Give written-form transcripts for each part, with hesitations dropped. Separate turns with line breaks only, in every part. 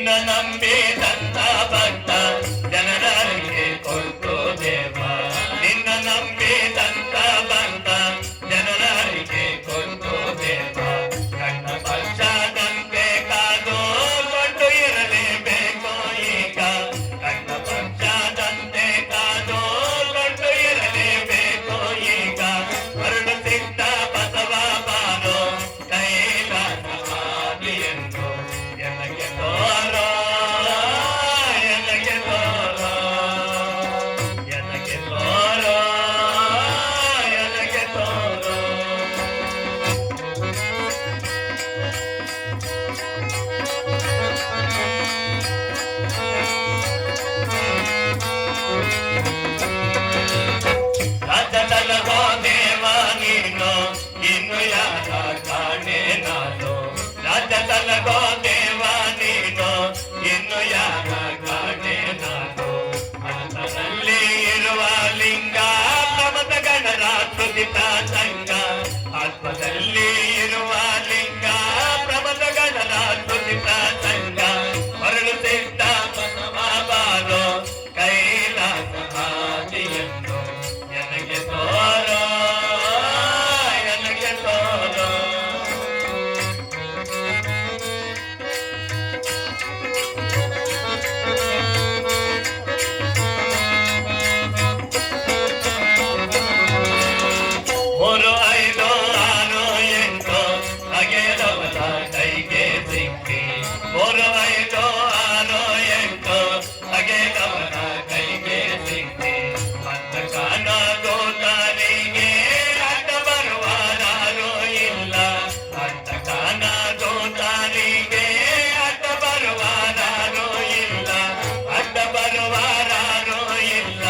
ನಿನ್ನ ನಂಬಿದಂತ ಭಕ್ತ ಜನರಿಗೆ ಕೊಟ್ಟು ದೇವ ನಿನ್ನ ನಂಬಿದಂತ ಭಕ್ತ ಜನರಿಗೆ ಕೊಟ್ಟು ದೇವ ಕಣ್ಣ ಪಕ್ಷದಂತೆ ಕಾದು ಕೊಂಡು ಇರಲೇಬೇಕು ಈಗ ಕಣ್ಣ ಪಕ್ಷದಂತೆ ಕಾದು ಕೊಂಡು ಇರಲೇಬೇಕು ಈಗ ಮರಳು ಸಿಕ್ತ ಬಸವ ಬಾರೋ ಕೈಲಾಸ ಎಂದು ಎನಗೆ ತೋರೋ ಎನಗೆ ತೋರೋ ಎನಗೆ ತೋರೋ ಎನಗೆ ತೋರೋ ರಾಜದಲ್ಲೋ ದೇವ ನೀನು ಇನ್ನು ಯಾರ ಕಾಣೆ ನಾನು ರಾಜದಲ್ಲೋ ದೇವ ನೀನು ಇನ್ನು ಯಾರ ಕಾಣೆ ನಾನು ಅಂತರಲ್ಲಿ ಇರುವ ಲಿಂಗ ಪ್ರಮದ ಗಣರ ತುದಿತ ಸಂಘ ಆತ್ಮದಲ್ಲಿ ಇರುವ ಲಿಂಗ ಪ್ರಮದ ಗಣರ ತುದಿತ ಸಂಘ ಮರಳು ಸಿದ್ಧ ಬಸವ ಬಾರೋ ಕೈಲಾಸ ಹಾದಿಯನ್ನು ಎನಗೆ ತೋರೋ ಎನಗೆ ತೋರೋ ಮೂರು ಐದು ಆರು ಎಂಟು ಬಗೆದವರ ಕೈಗೆ ಸಿಕ್ಕಿ ಮೂರು ಐದು ಆರು ಎಂಟು ಬಗೆದವರ ಕೈಗೆ ಸಿಕ್ಕಿ ಅಂತ ಕಾಣೋದೋತರಿಗೆ ಅಡ್ಡ ಬರುವಾರು ಇಲ್ಲ ಅಂತ ಕಾಣೋದೋತರಿಗೆ ಅಡ್ಡ ಬರುವಾರು ಇಲ್ಲ ಅಡ್ಡ ಬರುವಾರು ಇಲ್ಲ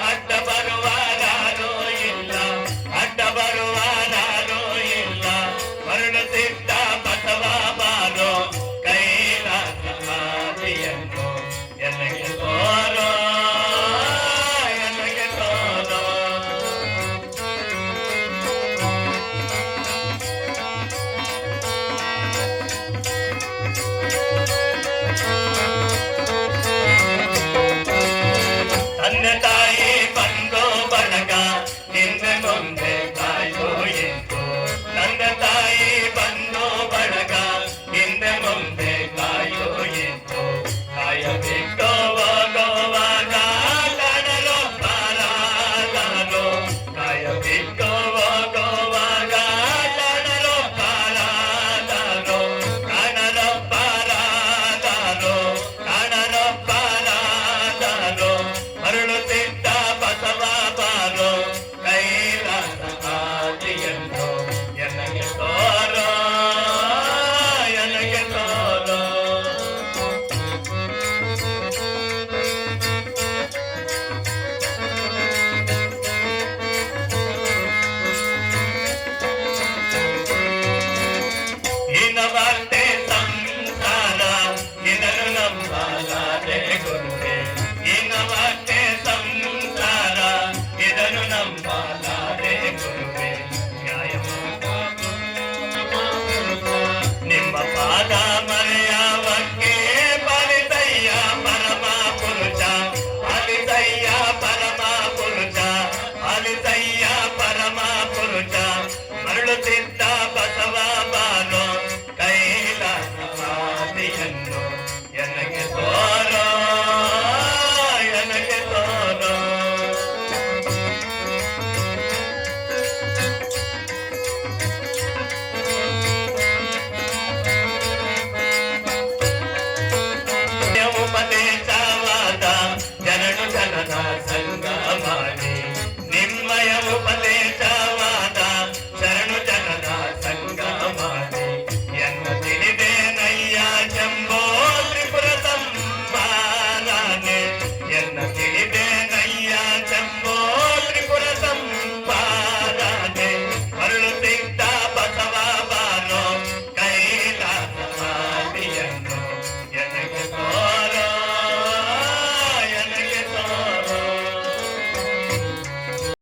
ಅಡ್ಡ ಬರುವಾರು ಇಲ್ಲ ಅಡ್ಡ ಬರುವಾರು ಇಲ್ಲ ಮರಳು ಸಿದ್ಧ ಬಸವ ಬಾರೋ ಕೈಲಾಸ ಹಾದಿಯನ್ನು ಎನಗೆ ತೋರೋ ಎನಗೆ ತೋರೋ ತಂದೆ ತಾಯಿ ಬಂದು ಬಳಗ ನಿನ್ನ ಮುಂದೆ ಕಾಯ್ದು ಎಂಟು ತಂದೆ ತಾಯಿ ಬಂದು ಬಳಗ ನಿನ್ನ ಮುಂದೆ ಕಾಯೋ ಎಂಟು ಕಾಯಬೇಕು ಹೋಗುವಾಗ ಕಾಣಲು ಪಾರಾದರು ಕಾಯಬೇಕು ಹೋಗುವಾಗ ಕಾಣಲು ಪಾರಾದರು ಕಾಣಲು ಪಾರಾದರು ಕಾಣಲು ಪಾರಾದರು ಮರಳು ಸಿದ್ಧ ಬಸವ ಬಾರೋ ಕೈಲಾಸ ಹಾದಿಯನ್ನು ಎನಗೆ ತೋರೋ ಎನಗೆ ತೋರೋ ಇನವರ್ತೆ ಸಂಸಾರ ಇದನ್ನು ನಂಬಲಾರೆ ಗುರುವೆ ಇನವರ್ತೆ ಸಂಸಾರ ಇದನ್ನು ನಂಬಲಾರೆ ಗುರುವೆ ನಿಮ್ಮ ಪಾದ ಮರೆಯವಕ್ಕೆ ಪಾಲಿಸಯ್ಯ ಪರಮ ಪುರುಷ ಪಾಲಿಸಯ್ಯ ಪರಮ ಪುರುಷ ಪಾಲಿಸಯ್ಯ ಪರಮ ಪುರುಷ ಮರಳು ಸಿದ್ಧ ಬಸವ ಬಾರೋ ಕೈಲಾಸ ಹಾದಿಯನ್ನು